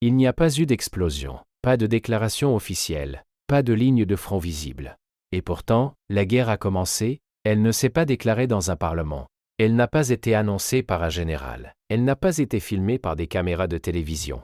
Il n'y a pas eu d'explosion, pas de déclaration officielle, pas de ligne de front visible. Et pourtant, la guerre a commencé, elle ne s'est pas déclarée dans un parlement. Elle n'a pas été annoncée par un général. Elle n'a pas été filmée par des caméras de télévision.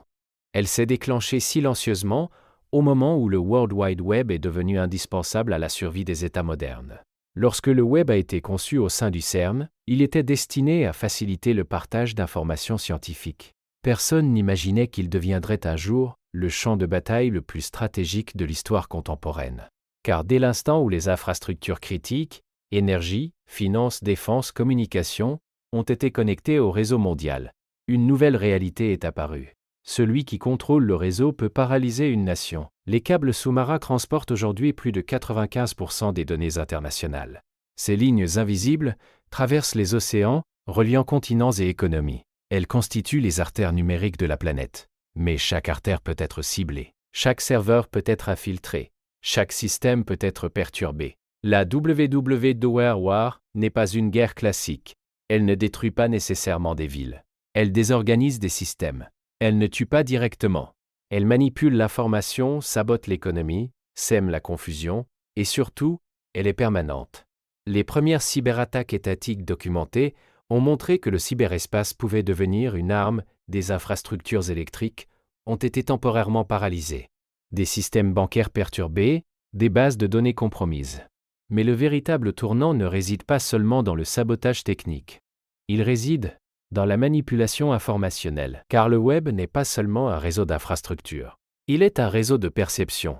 Elle s'est déclenchée silencieusement au moment où le World Wide Web est devenu indispensable à la survie des États modernes. Lorsque le web a été conçu au sein du CERN, il était destiné à faciliter le partage d'informations scientifiques. Personne n'imaginait qu'il deviendrait un jour le champ de bataille le plus stratégique de l'histoire contemporaine. Car dès l'instant où les infrastructures critiques, énergie, finance, défense, communication, ont été connectées au réseau mondial, une nouvelle réalité est apparue. Celui qui contrôle le réseau peut paralyser une nation. Les câbles sous-marins transportent aujourd'hui plus de 95% des données internationales. Ces lignes invisibles traversent les océans, reliant continents et économies. Elles constituent les artères numériques de la planète. Mais chaque artère peut être ciblée. Chaque serveur peut être infiltré. Chaque système peut être perturbé. La WW2 War n'est pas une guerre classique. Elle ne détruit pas nécessairement des villes. Elle désorganise des systèmes. Elle ne tue pas directement. Elle manipule l'information, sabote l'économie, sème la confusion, et surtout, elle est permanente. Les premières cyberattaques étatiques documentées ont montré que le cyberespace pouvait devenir une arme, des infrastructures électriques ont été temporairement paralysées, des systèmes bancaires perturbés, des bases de données compromises. Mais le véritable tournant ne réside pas seulement dans le sabotage technique. Il réside dans la manipulation informationnelle, car le web n'est pas seulement un réseau d'infrastructures. Il est un réseau de perception.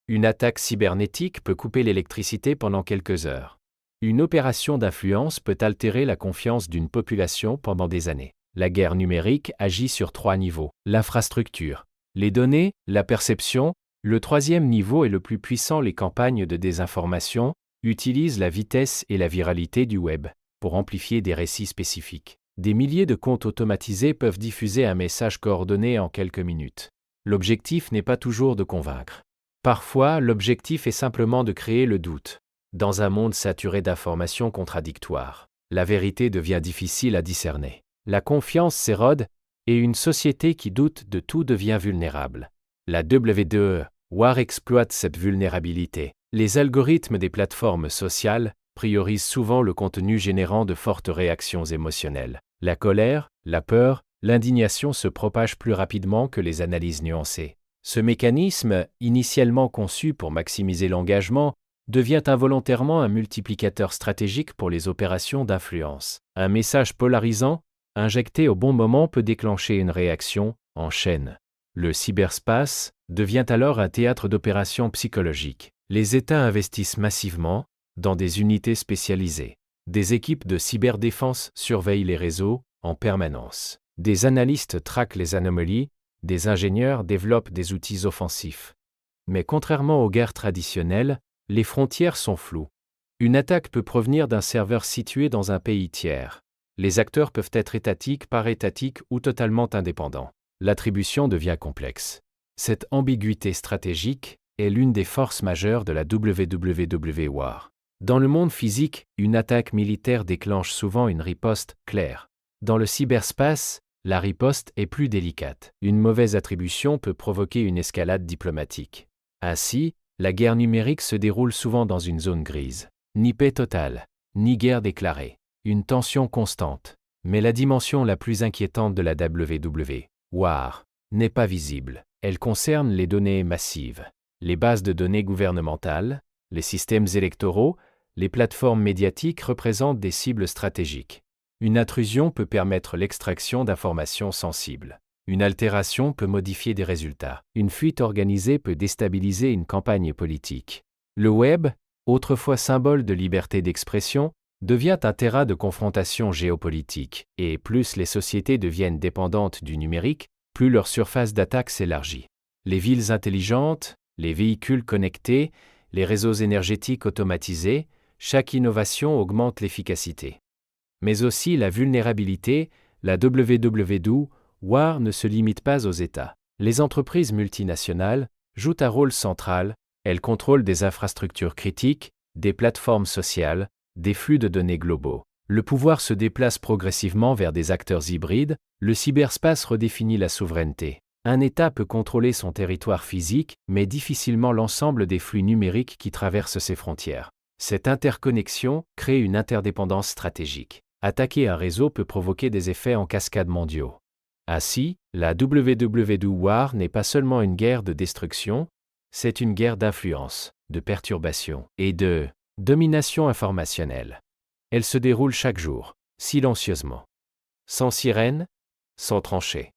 Une attaque cybernétique peut couper l'électricité pendant quelques heures. Une opération d'influence peut altérer la confiance d'une population pendant des années. La guerre numérique agit sur 3 niveaux. L'infrastructure, les données, la perception. Le 3e niveau est le plus puissant. Les campagnes de désinformation utilisent la vitesse et la viralité du web pour amplifier des récits spécifiques. Des milliers de comptes automatisés peuvent diffuser un message coordonné en quelques minutes. L'objectif n'est pas toujours de convaincre. Parfois, l'objectif est simplement de créer le doute. Dans un monde saturé d'informations contradictoires, la vérité devient difficile à discerner. La confiance s'érode et une société qui doute de tout devient vulnérable. La W2 War exploite cette vulnérabilité. Les algorithmes des plateformes sociales priorisent souvent le contenu générant de fortes réactions émotionnelles. La colère, la peur, l'indignation se propagent plus rapidement que les analyses nuancées. Ce mécanisme, initialement conçu pour maximiser l'engagement, devient involontairement un multiplicateur stratégique pour les opérations d'influence. Un message polarisant, injecté au bon moment, peut déclencher une réaction en chaîne. Le cyberspace devient alors un théâtre d'opérations psychologiques. Les États investissent massivement dans des unités spécialisées. Des équipes de cyberdéfense surveillent les réseaux en permanence. Des analystes traquent les anomalies, des ingénieurs développent des outils offensifs. Mais contrairement aux guerres traditionnelles, les frontières sont floues. Une attaque peut provenir d'un serveur situé dans un pays tiers. Les acteurs peuvent être étatiques, para-étatiques ou totalement indépendants. L'attribution devient complexe. Cette ambiguïté stratégique est l'une des forces majeures de la WW War. Dans le monde physique, une attaque militaire déclenche souvent une riposte claire. Dans le cyberspace, la riposte est plus délicate. Une mauvaise attribution peut provoquer une escalade diplomatique. Ainsi, la guerre numérique se déroule souvent dans une zone grise. Ni paix totale, ni guerre déclarée. Une tension constante. Mais la dimension la plus inquiétante de la WW War n'est pas visible. Elle concerne les données massives, les bases de données gouvernementales, les systèmes électoraux, les plateformes médiatiques représentent des cibles stratégiques. Une intrusion peut permettre l'extraction d'informations sensibles. Une altération peut modifier des résultats. Une fuite organisée peut déstabiliser une campagne politique. Le web, autrefois symbole de liberté d'expression, devient un terrain de confrontation géopolitique, et plus les sociétés deviennent dépendantes du numérique, plus leur surface d'attaque s'élargit. Les villes intelligentes, les véhicules connectés, les réseaux énergétiques automatisés, chaque innovation augmente l'efficacité. Mais aussi la vulnérabilité, la WW2 War ne se limite pas aux États. Les entreprises multinationales jouent un rôle central, elles contrôlent des infrastructures critiques, des plateformes sociales, des flux de données globaux. Le pouvoir se déplace progressivement vers des acteurs hybrides, le cyberspace redéfinit la souveraineté. Un État peut contrôler son territoire physique, mais difficilement l'ensemble des flux numériques qui traversent ses frontières. Cette interconnexion crée une interdépendance stratégique. Attaquer un réseau peut provoquer des effets en cascade mondiaux. Ainsi, la WWW War n'est pas seulement une guerre de destruction, c'est une guerre d'influence, de perturbation et de domination informationnelle. Elle se déroule chaque jour, silencieusement. Sans sirène, sans tranchée.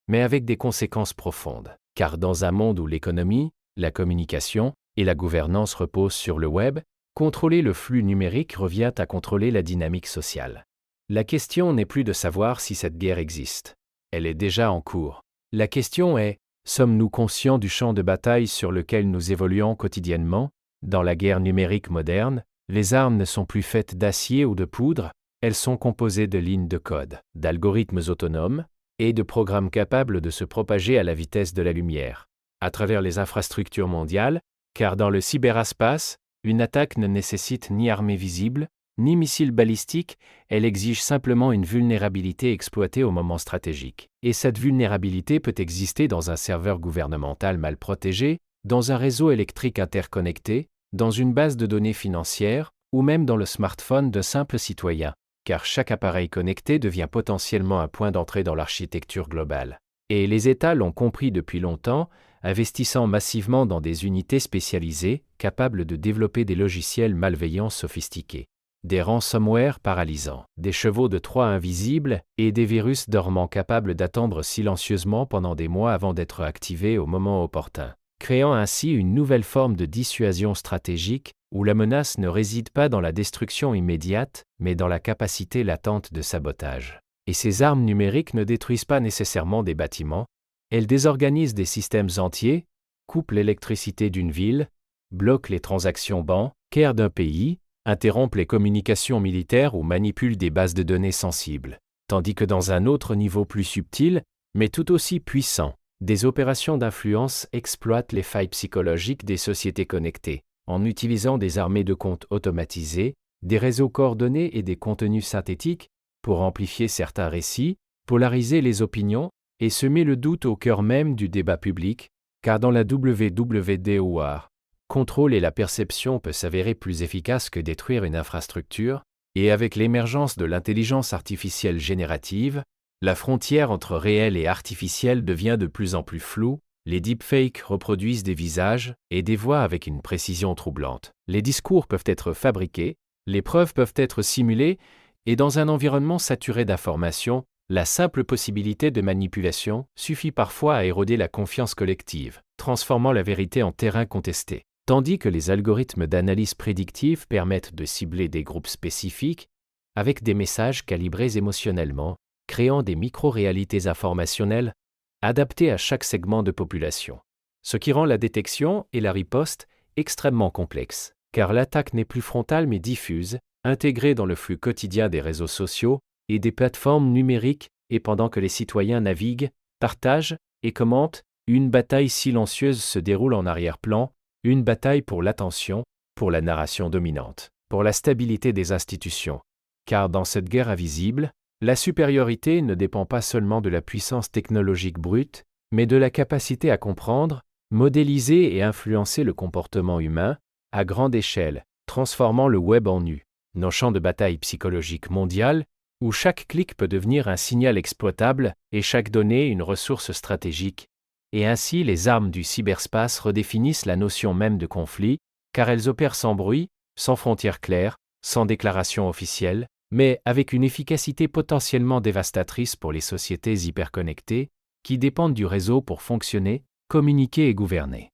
Mais avec des conséquences profondes. Car dans un monde où l'économie, la communication et la gouvernance reposent sur le web, contrôler le flux numérique revient à contrôler la dynamique sociale. La question n'est plus de savoir si cette guerre existe. Elle est déjà en cours. La question est, sommes-nous conscients du champ de bataille sur lequel nous évoluons quotidiennement? Dans la guerre numérique moderne, les armes ne sont plus faites d'acier ou de poudre, elles sont composées de lignes de code, d'algorithmes autonomes et de programmes capables de se propager à la vitesse de la lumière, à travers les infrastructures mondiales, car dans le cyberespace, une attaque ne nécessite ni armée visible, ni missile balistique, elle exige simplement une vulnérabilité exploitée au moment stratégique. Et cette vulnérabilité peut exister dans un serveur gouvernemental mal protégé, dans un réseau électrique interconnecté, dans une base de données financière, ou même dans le smartphone de simples citoyens, car chaque appareil connecté devient potentiellement un point d'entrée dans l'architecture globale. Et les États l'ont compris depuis longtemps, investissant massivement dans des unités spécialisées, capables de développer des logiciels malveillants sophistiqués. Des ransomware paralysants, des chevaux de Troie invisibles et des virus dormants capables d'attendre silencieusement pendant des mois avant d'être activés au moment opportun, créant ainsi une nouvelle forme de dissuasion stratégique où la menace ne réside pas dans la destruction immédiate, mais dans la capacité latente de sabotage. Et ces armes numériques ne détruisent pas nécessairement des bâtiments, elles désorganisent des systèmes entiers, coupent l'électricité d'une ville, bloquent les transactions bancaires d'un pays, interrompent les communications militaires ou manipulent des bases de données sensibles. Tandis que dans un autre niveau plus subtil, mais tout aussi puissant, des opérations d'influence exploitent les failles psychologiques des sociétés connectées, en utilisant des armées de comptes automatisées, des réseaux coordonnés et des contenus synthétiques pour amplifier certains récits, polariser les opinions et semer le doute au cœur même du débat public, car dans la WWDOR, contrôle et la perception peut s'avérer plus efficace que détruire une infrastructure, et avec l'émergence de l'intelligence artificielle générative, la frontière entre réel et artificiel devient de plus en plus floue, les deepfakes reproduisent des visages et des voix avec une précision troublante. Les discours peuvent être fabriqués, les preuves peuvent être simulées, et dans un environnement saturé d'informations, la simple possibilité de manipulation suffit parfois à éroder la confiance collective, transformant la vérité en terrain contesté. Tandis que les algorithmes d'analyse prédictive permettent de cibler des groupes spécifiques avec des messages calibrés émotionnellement, créant des micro-réalités informationnelles adaptées à chaque segment de population. Ce qui rend la détection et la riposte extrêmement complexes, car l'attaque n'est plus frontale mais diffuse, intégrée dans le flux quotidien des réseaux sociaux et des plateformes numériques, et pendant que les citoyens naviguent, partagent et commentent, une bataille silencieuse se déroule en arrière-plan, une bataille pour l'attention, pour la narration dominante, pour la stabilité des institutions. Car dans cette guerre invisible, la supériorité ne dépend pas seulement de la puissance technologique brute, mais de la capacité à comprendre, modéliser et influencer le comportement humain à grande échelle, transformant le web en nu, nos champs de bataille psychologique mondial, où chaque clic peut devenir un signal exploitable et chaque donnée une ressource stratégique. Et ainsi les armes du cyberspace redéfinissent la notion même de conflit, car elles opèrent sans bruit, sans frontières claires, sans déclaration officielle, mais avec une efficacité potentiellement dévastatrice pour les sociétés hyperconnectées, qui dépendent du réseau pour fonctionner, communiquer et gouverner.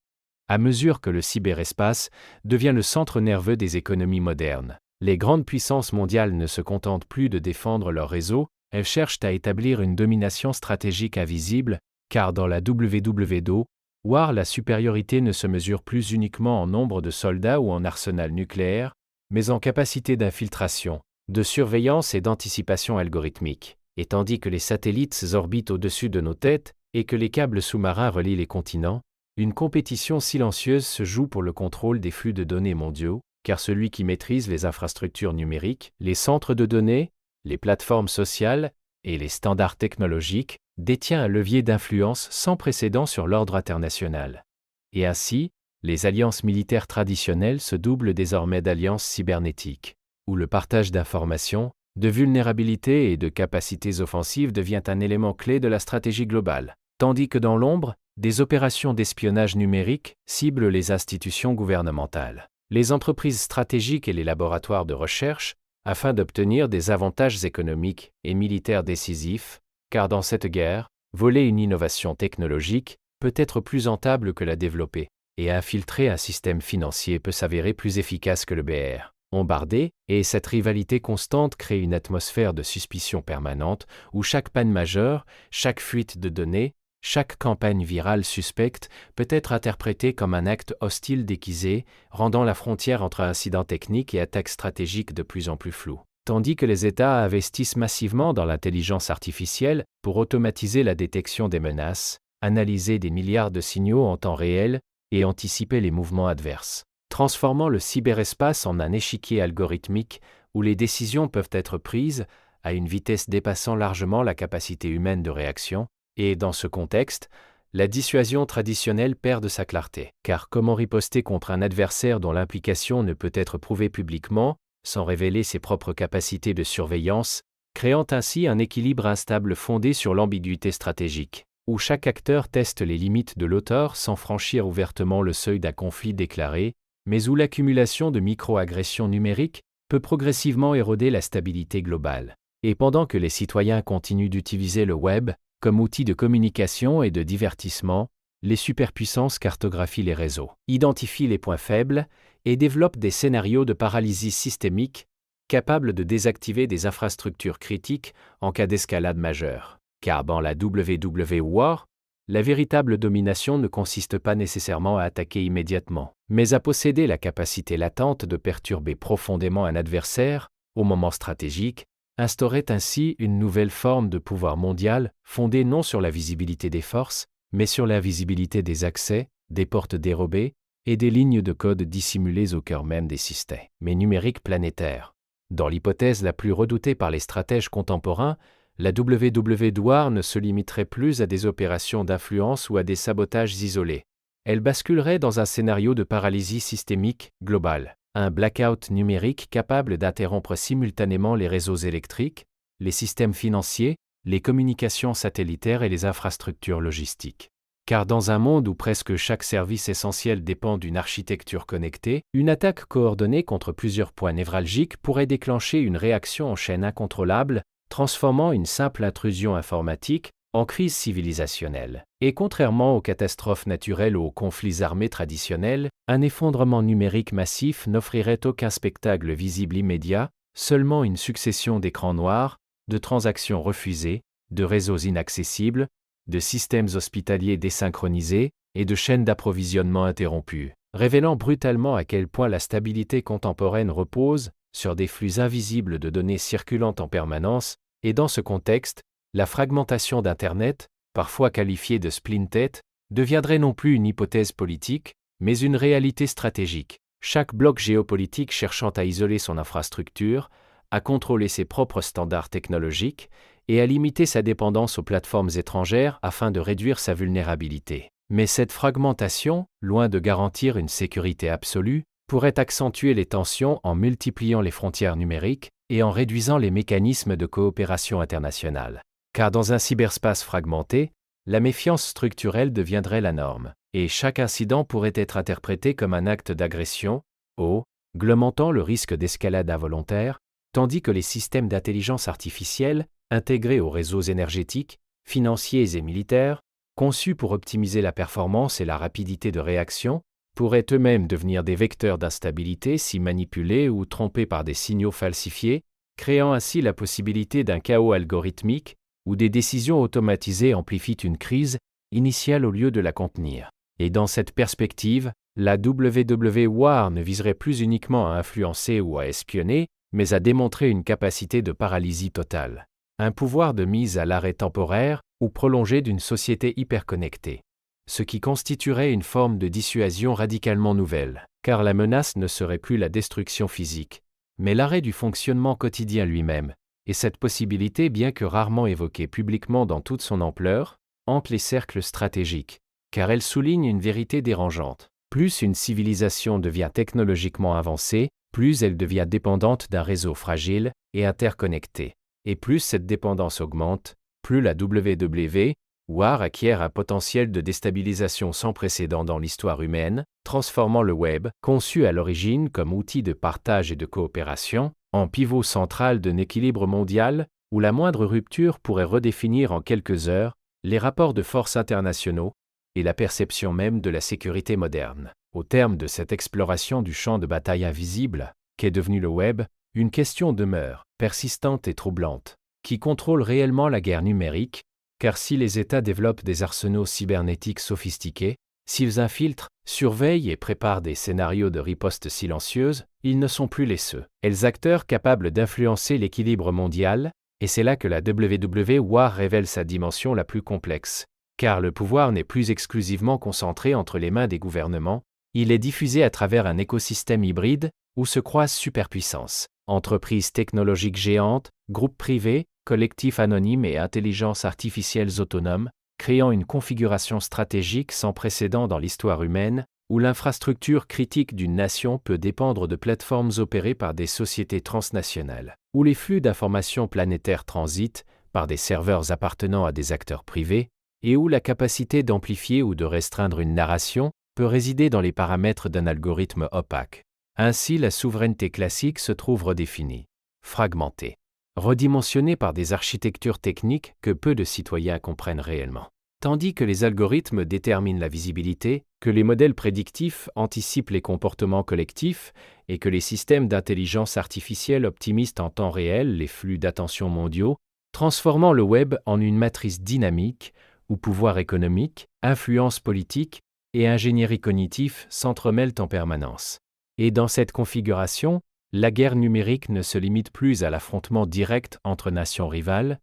À mesure que le cyberespace devient le centre nerveux des économies modernes, les grandes puissances mondiales ne se contentent plus de défendre leur réseau, elles cherchent à établir une domination stratégique invisible, car dans la WWDO, la supériorité ne se mesure plus uniquement en nombre de soldats ou en arsenal nucléaire, mais en capacité d'infiltration, de surveillance et d'anticipation algorithmique. Et tandis que les satellites orbitent au-dessus de nos têtes et que les câbles sous-marins relient les continents, une compétition silencieuse se joue pour le contrôle des flux de données mondiaux, car celui qui maîtrise les infrastructures numériques, les centres de données, les plateformes sociales et les standards technologiques détient un levier d'influence sans précédent sur l'ordre international. Et ainsi, les alliances militaires traditionnelles se doublent désormais d'alliances cybernétiques, où le partage d'informations, de vulnérabilités et de capacités offensives devient un élément clé de la stratégie globale, tandis que dans l'ombre, des opérations d'espionnage numérique ciblent les institutions gouvernementales, les entreprises stratégiques et les laboratoires de recherche, afin d'obtenir des avantages économiques et militaires décisifs, car dans cette guerre, voler une innovation technologique peut être plus rentable que la développer, et infiltrer un système financier peut s'avérer plus efficace que le BR. Bombardé, et cette rivalité constante crée une atmosphère de suspicion permanente où chaque panne majeure, chaque fuite de données, chaque campagne virale suspecte peut être interprétée comme un acte hostile déguisé, rendant la frontière entre incidents techniques et attaques stratégiques de plus en plus floue. Tandis que les États investissent massivement dans l'intelligence artificielle pour automatiser la détection des menaces, analyser des milliards de signaux en temps réel et anticiper les mouvements adverses, transformant le cyberespace en un échiquier algorithmique où les décisions peuvent être prises à une vitesse dépassant largement la capacité humaine de réaction, et dans ce contexte, la dissuasion traditionnelle perd de sa clarté. Car comment riposter contre un adversaire dont l'implication ne peut être prouvée publiquement, sans révéler ses propres capacités de surveillance, créant ainsi un équilibre instable fondé sur l'ambiguïté stratégique, où chaque acteur teste les limites de l'auteur sans franchir ouvertement le seuil d'un conflit déclaré, mais où l'accumulation de micro-agressions numériques peut progressivement éroder la stabilité globale. Et pendant que les citoyens continuent d'utiliser le web comme outil de communication et de divertissement, les superpuissances cartographient les réseaux, identifient les points faibles et développent des scénarios de paralysie systémique capables de désactiver des infrastructures critiques en cas d'escalade majeure. Car dans la WW War, la véritable domination ne consiste pas nécessairement à attaquer immédiatement, mais à posséder la capacité latente de perturber profondément un adversaire au moment stratégique, instaurait ainsi une nouvelle forme de pouvoir mondial fondée non sur la visibilité des forces, mais sur l'invisibilité des accès, des portes dérobées et des lignes de code dissimulées au cœur même des systèmes, mais numériques planétaires. Dans l'hypothèse la plus redoutée par les stratèges contemporains, la WW War ne se limiterait plus à des opérations d'influence ou à des sabotages isolés. Elle basculerait dans un scénario de paralysie systémique globale, un blackout numérique capable d'interrompre simultanément les réseaux électriques, les systèmes financiers, les communications satellitaires et les infrastructures logistiques. Car dans un monde où presque chaque service essentiel dépend d'une architecture connectée, une attaque coordonnée contre plusieurs points névralgiques pourrait déclencher une réaction en chaîne incontrôlable, transformant une simple intrusion informatique en crise civilisationnelle. Et contrairement aux catastrophes naturelles ou aux conflits armés traditionnels, un effondrement numérique massif n'offrirait aucun spectacle visible immédiat, seulement une succession d'écrans noirs, de transactions refusées, de réseaux inaccessibles, de systèmes hospitaliers désynchronisés et de chaînes d'approvisionnement interrompues, révélant brutalement à quel point la stabilité contemporaine repose sur des flux invisibles de données circulant en permanence, et dans ce contexte, la fragmentation d'Internet, parfois qualifiée de splintet, deviendrait non plus une hypothèse politique, mais une réalité stratégique. Chaque bloc géopolitique cherchant à isoler son infrastructure, à contrôler ses propres standards technologiques et à limiter sa dépendance aux plateformes étrangères afin de réduire sa vulnérabilité. Mais cette fragmentation, loin de garantir une sécurité absolue, pourrait accentuer les tensions en multipliant les frontières numériques et en réduisant les mécanismes de coopération internationale. Car dans un cyberspace fragmenté, la méfiance structurelle deviendrait la norme, et chaque incident pourrait être interprété comme un acte d'agression, augmentant le risque d'escalade involontaire, tandis que les systèmes d'intelligence artificielle, intégrés aux réseaux énergétiques, financiers et militaires, conçus pour optimiser la performance et la rapidité de réaction, pourraient eux-mêmes devenir des vecteurs d'instabilité si manipulés ou trompés par des signaux falsifiés, créant ainsi la possibilité d'un chaos algorithmique où des décisions automatisées amplifient une crise initiale au lieu de la contenir. Et dans cette perspective, la WW War ne viserait plus uniquement à influencer ou à espionner, mais à démontrer une capacité de paralysie totale, un pouvoir de mise à l'arrêt temporaire ou prolongé d'une société hyperconnectée, ce qui constituerait une forme de dissuasion radicalement nouvelle, car la menace ne serait plus la destruction physique, mais l'arrêt du fonctionnement quotidien lui-même, et cette possibilité, bien que rarement évoquée publiquement dans toute son ampleur, hante les cercles stratégiques, car elle souligne une vérité dérangeante. Plus une civilisation devient technologiquement avancée, plus elle devient dépendante d'un réseau fragile et interconnecté. Et plus cette dépendance augmente, plus la WWW acquiert un potentiel de déstabilisation sans précédent dans l'histoire humaine, transformant le web, conçu à l'origine comme outil de partage et de coopération, en pivot central d'un équilibre mondial où la moindre rupture pourrait redéfinir en quelques heures les rapports de force internationaux et la perception même de la sécurité moderne. Au terme de cette exploration du champ de bataille invisible, qu'est devenu le web, une question demeure, persistante et troublante. Qui contrôle réellement la guerre numérique? Car si les États développent des arsenaux cybernétiques sophistiqués, s'ils infiltrent, surveillent et préparent des scénarios de riposte silencieuse, ils ne sont plus les acteurs capables d'influencer l'équilibre mondial, et c'est là que la WWW révèle sa dimension la plus complexe. Car le pouvoir n'est plus exclusivement concentré entre les mains des gouvernements, il est diffusé à travers un écosystème hybride où se croisent superpuissances, entreprises technologiques géantes, groupes privés, collectifs anonymes et intelligences artificielles autonomes, créant une configuration stratégique sans précédent dans l'histoire humaine, où l'infrastructure critique d'une nation peut dépendre de plateformes opérées par des sociétés transnationales, où les flux d'informations planétaires transitent par des serveurs appartenant à des acteurs privés, et où la capacité d'amplifier ou de restreindre une narration peut résider dans les paramètres d'un algorithme opaque. Ainsi, la souveraineté classique se trouve redéfinie, fragmentée, redimensionnée par des architectures techniques que peu de citoyens comprennent réellement. Tandis que les algorithmes déterminent la visibilité, que les modèles prédictifs anticipent les comportements collectifs et que les systèmes d'intelligence artificielle optimisent en temps réel les flux d'attention mondiaux, transformant le web en une matrice dynamique où pouvoir économique, influence politique et ingénierie cognitive s'entremêlent en permanence. Et dans cette configuration, la guerre numérique ne se limite plus à l'affrontement direct entre nations rivales,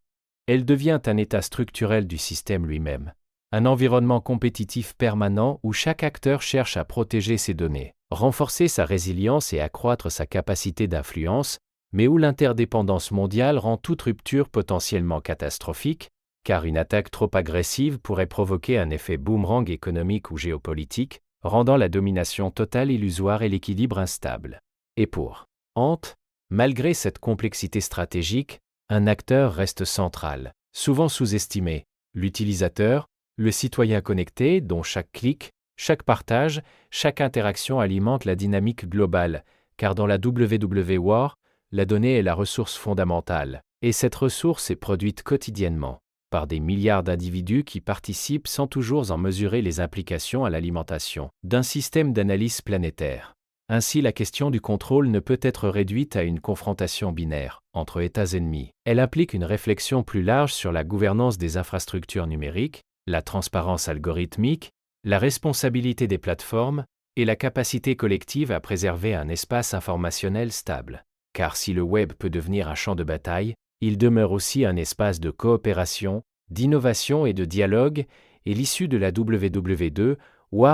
elle devient un état structurel du système lui-même, un environnement compétitif permanent où chaque acteur cherche à protéger ses données, renforcer sa résilience et accroître sa capacité d'influence, mais où l'interdépendance mondiale rend toute rupture potentiellement catastrophique, car une attaque trop agressive pourrait provoquer un effet boomerang économique ou géopolitique, rendant la domination totale illusoire et l'équilibre instable. Et pour Hante, malgré cette complexité stratégique, un acteur reste central, souvent sous-estimé, l'utilisateur, le citoyen connecté dont chaque clic, chaque partage, chaque interaction alimente la dynamique globale, car dans la WWW, la donnée est la ressource fondamentale, et cette ressource est produite quotidiennement par des milliards d'individus qui participent sans toujours en mesurer les implications à l'alimentation d'un système d'analyse planétaire. Ainsi, la question du contrôle ne peut être réduite à une confrontation binaire entre États ennemis. Elle implique une réflexion plus large sur la gouvernance des infrastructures numériques, la transparence algorithmique, la responsabilité des plateformes et la capacité collective à préserver un espace informationnel stable. Car si le web peut devenir un champ de bataille, il demeure aussi un espace de coopération, d'innovation et de dialogue, et l'issue de la WW2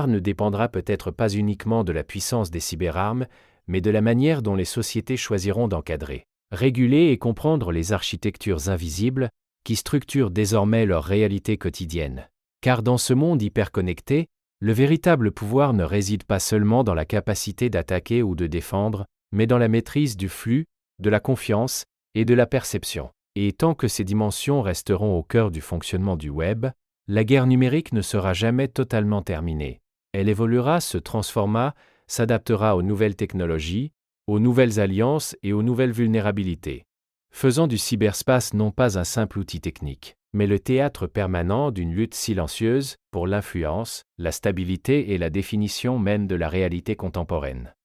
ne dépendra peut-être pas uniquement de la puissance des cyberarmes, mais de la manière dont les sociétés choisiront d'encadrer, réguler et comprendre les architectures invisibles qui structurent désormais leur réalité quotidienne. Car dans ce monde hyperconnecté, le véritable pouvoir ne réside pas seulement dans la capacité d'attaquer ou de défendre, mais dans la maîtrise du flux, de la confiance et de la perception. Et tant que ces dimensions resteront au cœur du fonctionnement du web, la guerre numérique ne sera jamais totalement terminée. Elle évoluera, se transformera, s'adaptera aux nouvelles technologies, aux nouvelles alliances et aux nouvelles vulnérabilités, faisant du cyberspace non pas un simple outil technique, mais le théâtre permanent d'une lutte silencieuse pour l'influence, la stabilité et la définition même de la réalité contemporaine.